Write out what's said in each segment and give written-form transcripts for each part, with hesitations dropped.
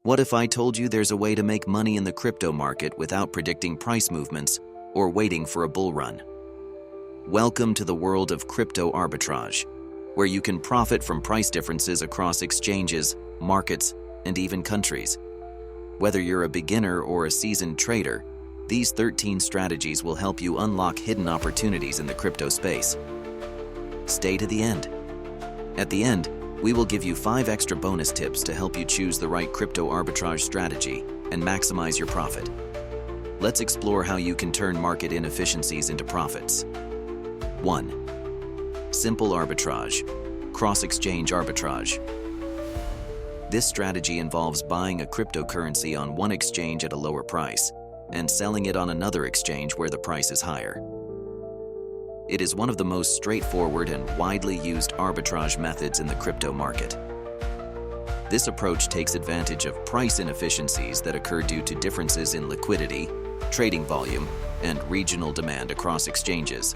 What if I told you there's a way to make money in the crypto market without predicting price movements or waiting for a bull run? Welcome to the world of crypto arbitrage, where you can profit from price differences across exchanges, markets, and even countries. Whether you're a beginner or a seasoned trader, these 13 strategies will help you unlock hidden opportunities in the crypto space. Stay to the end. At the end, we will give you 5 extra bonus tips to help you choose the right crypto arbitrage strategy and maximize your profit. Let's explore how you can turn market inefficiencies into profits. 1. Simple arbitrage, cross-exchange arbitrage. This strategy involves buying a cryptocurrency on one exchange at a lower price and selling it on another exchange where the price is higher. It is one of the most straightforward and widely used arbitrage methods in the crypto market. This approach takes advantage of price inefficiencies that occur due to differences in liquidity, trading volume, and regional demand across exchanges.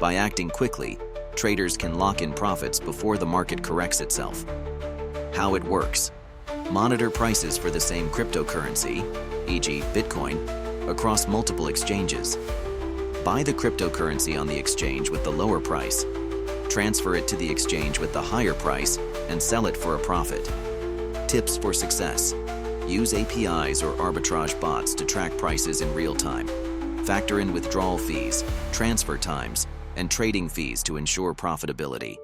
By acting quickly, traders can lock in profits before the market corrects itself. How it works: monitor prices for the same cryptocurrency, e.g. Bitcoin, across multiple exchanges. Buy the cryptocurrency on the exchange with the lower price, transfer it to the exchange with the higher price, and sell it for a profit. Tips for success: use APIs or arbitrage bots to track prices in real time. Factor in withdrawal fees, transfer times, and trading fees to ensure profitability.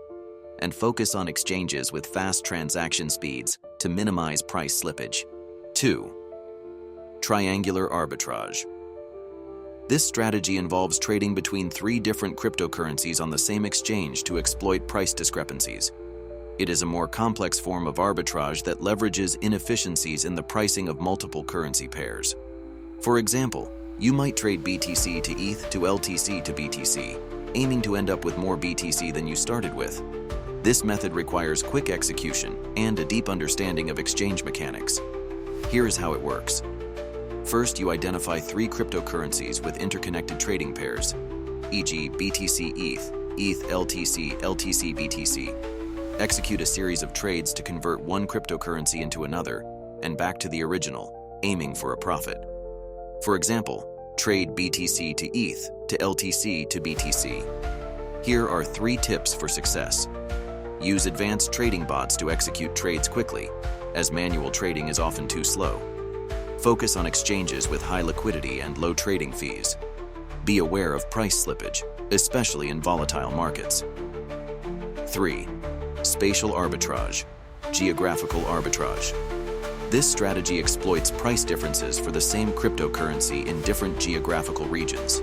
And focus on exchanges with fast transaction speeds to minimize price slippage. 2. Triangular arbitrage. This strategy involves trading between 3 different cryptocurrencies on the same exchange to exploit price discrepancies. It is a more complex form of arbitrage that leverages inefficiencies in the pricing of multiple currency pairs. For example, you might trade BTC to ETH to LTC to BTC, aiming to end up with more BTC than you started with. This method requires quick execution and a deep understanding of exchange mechanics. Here is how it works. First, you identify 3 cryptocurrencies with interconnected trading pairs, e.g. BTC ETH, ETH LTC, LTC BTC. Execute a series of trades to convert one cryptocurrency into another and back to the original, aiming for a profit. For example, trade BTC to ETH to LTC to BTC. Here are 3 tips for success. Use advanced trading bots to execute trades quickly, as manual trading is often too slow. Focus on exchanges with high liquidity and low trading fees. Be aware of price slippage, especially in volatile markets. 3. Spatial arbitrage, geographical arbitrage. This strategy exploits price differences for the same cryptocurrency in different geographical regions.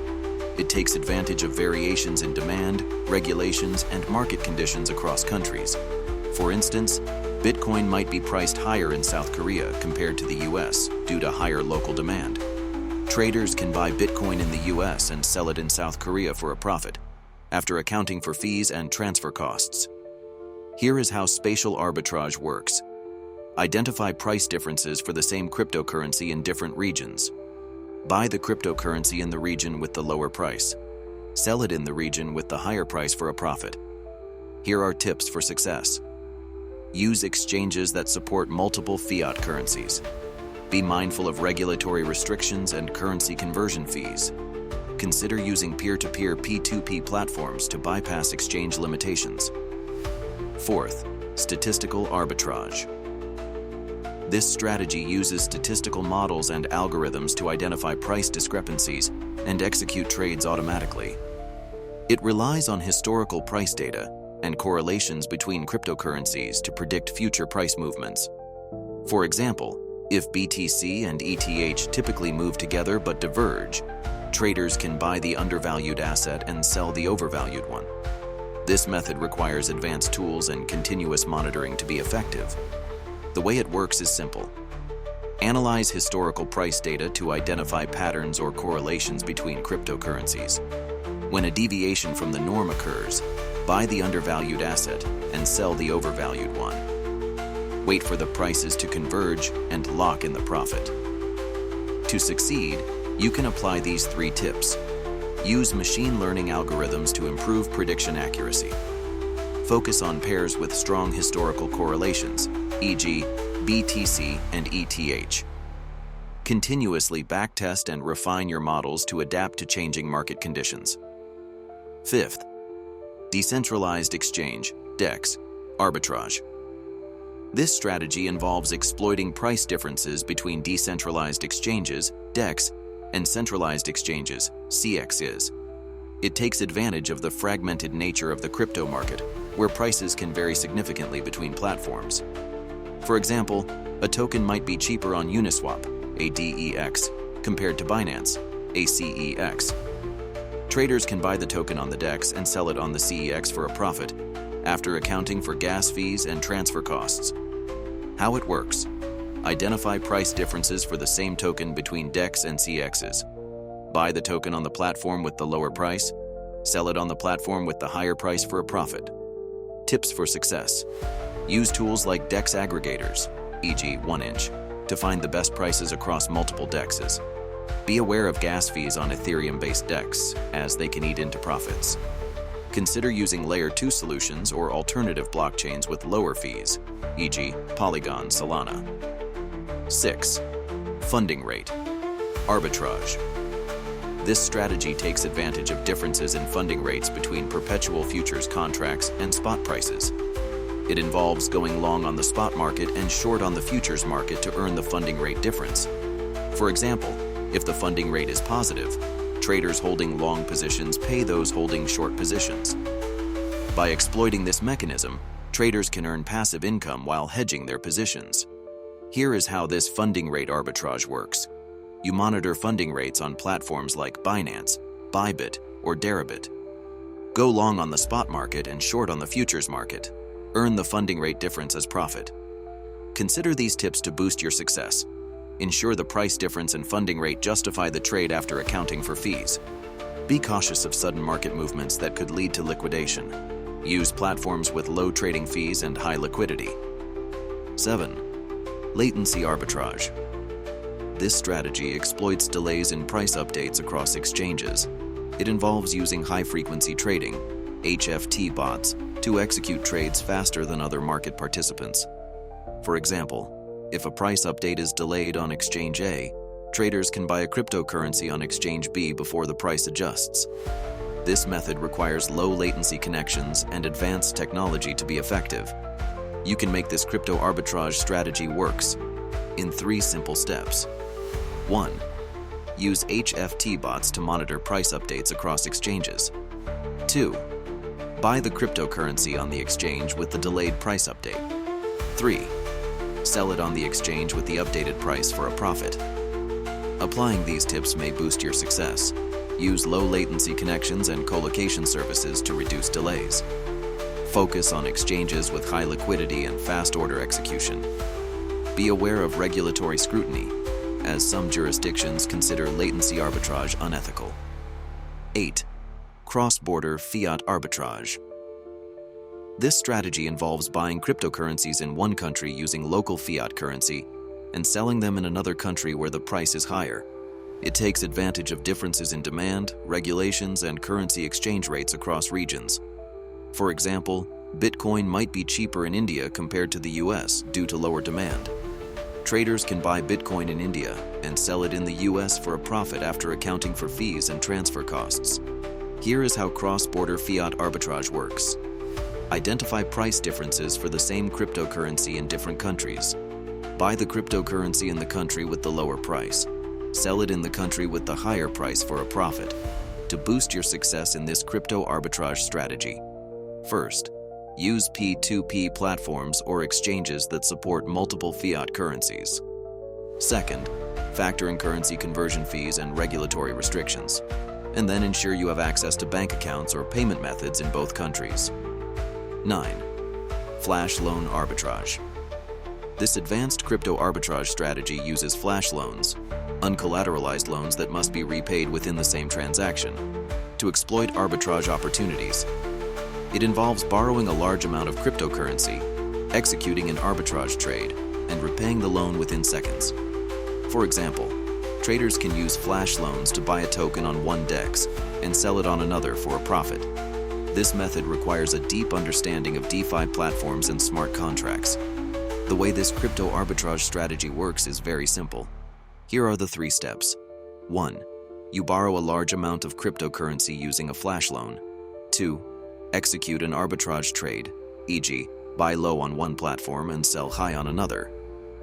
It takes advantage of variations in demand, regulations, and market conditions across countries. For instance, Bitcoin might be priced higher in South Korea compared to the US due to higher local demand. Traders can buy Bitcoin in the US and sell it in South Korea for a profit, after accounting for fees and transfer costs. Here is how spatial arbitrage works. Identify price differences for the same cryptocurrency in different regions. Buy the cryptocurrency in the region with the lower price. Sell it in the region with the higher price for a profit. Here are tips for success. Use exchanges that support multiple fiat currencies. Be mindful of regulatory restrictions and currency conversion fees. Consider using peer-to-peer P2P platforms to bypass exchange limitations. 4th, statistical arbitrage. This strategy uses statistical models and algorithms to identify price discrepancies and execute trades automatically. It relies on historical price data and correlations between cryptocurrencies to predict future price movements. For example, if BTC and ETH typically move together but diverge, traders can buy the undervalued asset and sell the overvalued one. This method requires advanced tools and continuous monitoring to be effective. The way it works is simple. Analyze historical price data to identify patterns or correlations between cryptocurrencies. When a deviation from the norm occurs, buy the undervalued asset and sell the overvalued one. Wait for the prices to converge and lock in the profit. To succeed, you can apply these 3 tips. Use machine learning algorithms to improve prediction accuracy. Focus on pairs with strong historical correlations, e.g., BTC, and ETH. Continuously backtest and refine your models to adapt to changing market conditions. Fifth, decentralized exchange, DEX, arbitrage. This strategy involves exploiting price differences between decentralized exchanges, DEX, and centralized exchanges, CXs. It takes advantage of the fragmented nature of the crypto market, where prices can vary significantly between platforms. For example, a token might be cheaper on Uniswap, a DEX, compared to Binance, a CEX. Traders can buy the token on the DEX and sell it on the CEX for a profit, after accounting for gas fees and transfer costs. How it works: identify price differences for the same token between DEX and CEXs. Buy the token on the platform with the lower price, sell it on the platform with the higher price for a profit. Tips for success: use tools like DEX aggregators, e.g. 1inch, to find the best prices across multiple DEXs. Be aware of gas fees on Ethereum-based DEX, as they can eat into profits. Consider using Layer 2 solutions or alternative blockchains with lower fees, e.g. Polygon, Solana. 6. Funding rate. Arbitrage. This strategy takes advantage of differences in funding rates between perpetual futures contracts and spot prices. It involves going long on the spot market and short on the futures market to earn the funding rate difference. For example, if the funding rate is positive, traders holding long positions pay those holding short positions. By exploiting this mechanism, traders can earn passive income while hedging their positions. Here is how this funding rate arbitrage works. You monitor funding rates on platforms like Binance, Bybit, or Deribit. Go long on the spot market and short on the futures market. Earn the funding rate difference as profit. Consider these tips to boost your success. Ensure the price difference and funding rate justify the trade after accounting for fees. Be cautious of sudden market movements that could lead to liquidation. Use platforms with low trading fees and high liquidity. 7. Latency arbitrage. This strategy exploits delays in price updates across exchanges. It involves using high-frequency trading, HFT bots, to execute trades faster than other market participants. For example, if a price update is delayed on exchange A, traders can buy a cryptocurrency on exchange B before the price adjusts. This method requires low latency connections and advanced technology to be effective. You can make this crypto arbitrage strategy works in 3 simple steps. 1. Use HFT bots to monitor price updates across exchanges. 2. Buy the cryptocurrency on the exchange with the delayed price update. 3. Sell it on the exchange with the updated price for a profit. Applying these tips may boost your success. Use low latency connections and colocation services to reduce delays. Focus on exchanges with high liquidity and fast order execution. Be aware of regulatory scrutiny, as some jurisdictions consider latency arbitrage unethical. 8. Cross-border fiat arbitrage. This strategy involves buying cryptocurrencies in one country using local fiat currency and selling them in another country where the price is higher. It takes advantage of differences in demand, regulations, and currency exchange rates across regions. For example, Bitcoin might be cheaper in India compared to the US due to lower demand. Traders can buy Bitcoin in India and sell it in the US for a profit after accounting for fees and transfer costs. Here is how cross-border fiat arbitrage works. Identify price differences for the same cryptocurrency in different countries. Buy the cryptocurrency in the country with the lower price. Sell it in the country with the higher price for a profit. To boost your success in this crypto arbitrage strategy, first, use P2P platforms or exchanges that support multiple fiat currencies. Second, factor in currency conversion fees and regulatory restrictions. And then ensure you have access to bank accounts or payment methods in both countries. 9. Flash loan arbitrage. This advanced crypto arbitrage strategy uses flash loans, uncollateralized loans that must be repaid within the same transaction, to exploit arbitrage opportunities. It involves borrowing a large amount of cryptocurrency, executing an arbitrage trade, and repaying the loan within seconds. For example, traders can use flash loans to buy a token on one DEX and sell it on another for a profit. This method requires a deep understanding of DeFi platforms and smart contracts. The way this crypto arbitrage strategy works is very simple. Here are the 3 steps. 1. You borrow a large amount of cryptocurrency using a flash loan. 2. Execute an arbitrage trade, e.g., buy low on one platform and sell high on another.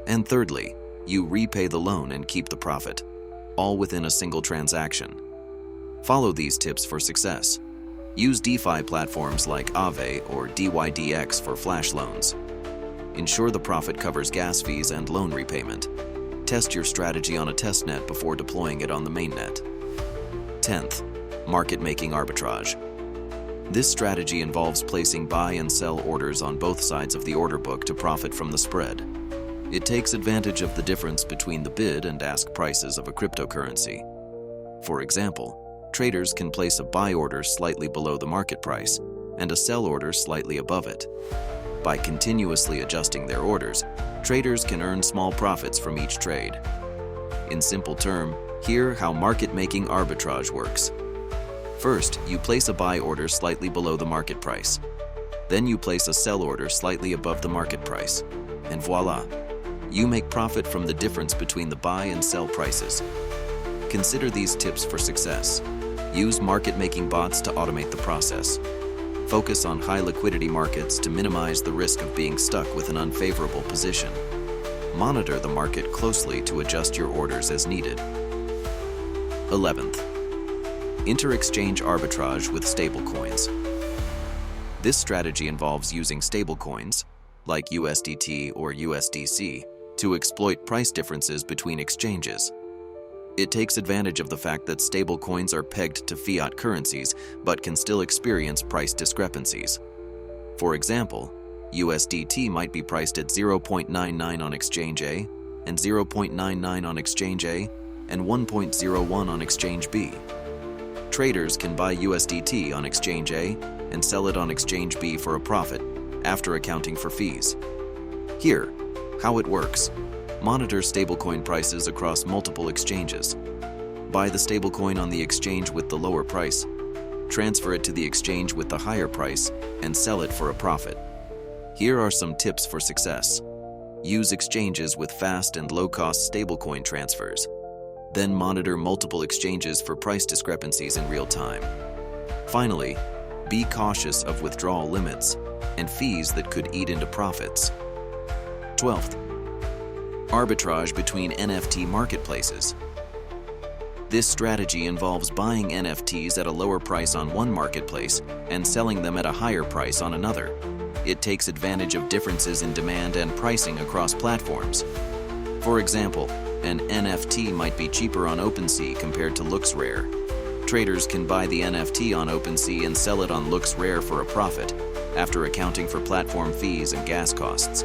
And thirdly, you repay the loan and keep the profit, all within a single transaction. Follow these tips for success. Use DeFi platforms like Aave or DYDX for flash loans. Ensure the profit covers gas fees and loan repayment. Test your strategy on a testnet before deploying it on the mainnet. 10th, market-making arbitrage. This strategy involves placing buy and sell orders on both sides of the order book to profit from the spread. It takes advantage of the difference between the bid and ask prices of a cryptocurrency. For example, traders can place a buy order slightly below the market price and a sell order slightly above it. By continuously adjusting their orders, traders can earn small profits from each trade. In simple terms, hear how market-making arbitrage works. First, you place a buy order slightly below the market price. Then you place a sell order slightly above the market price. And voila! You make profit from the difference between the buy and sell prices. Consider these tips for success. Use market-making bots to automate the process. Focus on high liquidity markets to minimize the risk of being stuck with an unfavorable position. Monitor the market closely to adjust your orders as needed. 11th, inter-exchange arbitrage with stablecoins. This strategy involves using stablecoins, like USDT or USDC, to exploit price differences between exchanges. It takes advantage of the fact that stablecoins are pegged to fiat currencies but can still experience price discrepancies. For example, USDT might be priced at 0.99 on exchange A, and 0.99 on exchange A, and 1.01 on exchange B. Traders can buy USDT on exchange A and sell it on exchange B for a profit after accounting for fees. Here, how it works. Monitor stablecoin prices across multiple exchanges. Buy the stablecoin on the exchange with the lower price, transfer it to the exchange with the higher price, and sell it for a profit. Here are some tips for success. Use exchanges with fast and low-cost stablecoin transfers. Then monitor multiple exchanges for price discrepancies in real time. Finally, be cautious of withdrawal limits and fees that could eat into profits. 12th, arbitrage between NFT marketplaces. This strategy involves buying NFTs at a lower price on one marketplace and selling them at a higher price on another. It takes advantage of differences in demand and pricing across platforms. For example, an NFT might be cheaper on OpenSea compared to LooksRare. Traders can buy the NFT on OpenSea and sell it on LooksRare for a profit, after accounting for platform fees and gas costs.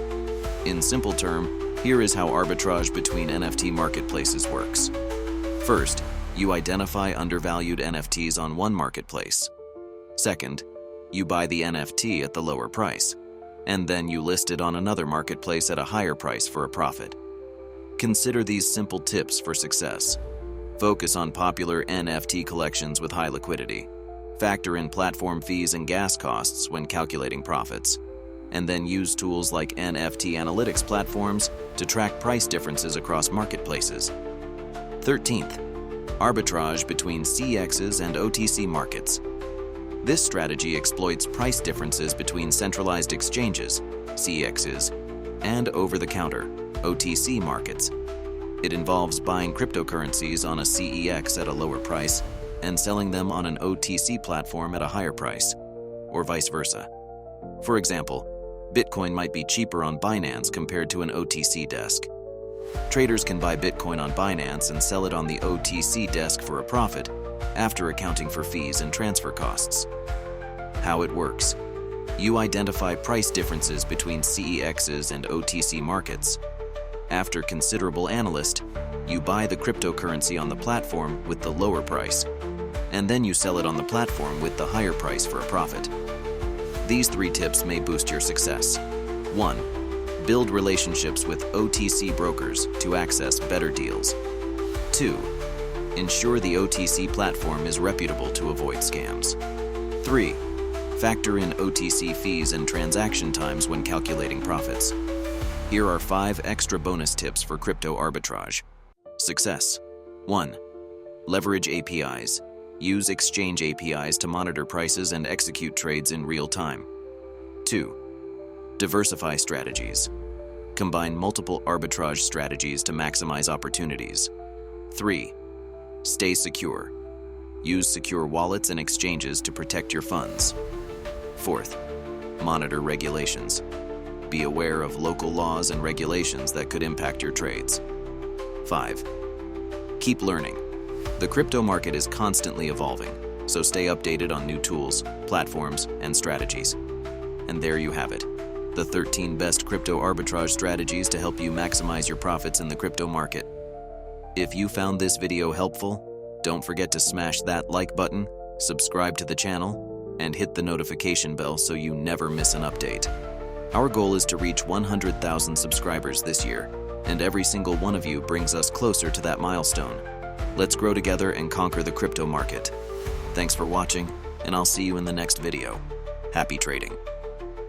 In simple terms, here is how arbitrage between NFT marketplaces works. First, you identify undervalued NFTs on one marketplace. Second, you buy the NFT at the lower price, and then you list it on another marketplace at a higher price for a profit. Consider these simple tips for success. Focus on popular NFT collections with high liquidity. Factor in platform fees and gas costs when calculating profits. And then use tools like NFT analytics platforms to track price differences across marketplaces. 13th, arbitrage between CEXs and OTC markets. This strategy exploits price differences between centralized exchanges, CEXs, and over-the-counter, OTC markets. It involves buying cryptocurrencies on a CEX at a lower price and selling them on an OTC platform at a higher price, or vice versa. For example, Bitcoin might be cheaper on Binance compared to an OTC desk. Traders can buy Bitcoin on Binance and sell it on the OTC desk for a profit, after accounting for fees and transfer costs. How it works. You identify price differences between CEXs and OTC markets. After considerable analysis, you buy the cryptocurrency on the platform with the lower price, and then you sell it on the platform with the higher price for a profit. These 3 tips may boost your success. 1. Build relationships with OTC brokers to access better deals. 2. Ensure the OTC platform is reputable to avoid scams. 3. Factor in OTC fees and transaction times when calculating profits. Here are 5 extra bonus tips for crypto arbitrage. Success. 1. Leverage APIs. Use exchange APIs to monitor prices and execute trades in real time. 2. Diversify strategies. Combine multiple arbitrage strategies to maximize opportunities. 3. Stay secure. Use secure wallets and exchanges to protect your funds. 4th, monitor regulations. Be aware of local laws and regulations that could impact your trades. 5. Keep learning. The crypto market is constantly evolving, so stay updated on new tools, platforms, and strategies. And there you have it, the 13 best crypto arbitrage strategies to help you maximize your profits in the crypto market. If you found this video helpful, don't forget to smash that like button, subscribe to the channel, and hit the notification bell so you never miss an update. Our goal is to reach 100,000 subscribers this year, and every single one of you brings us closer to that milestone. Let's grow together and conquer the crypto market. Thanks for watching, and I'll see you in the next video. Happy trading.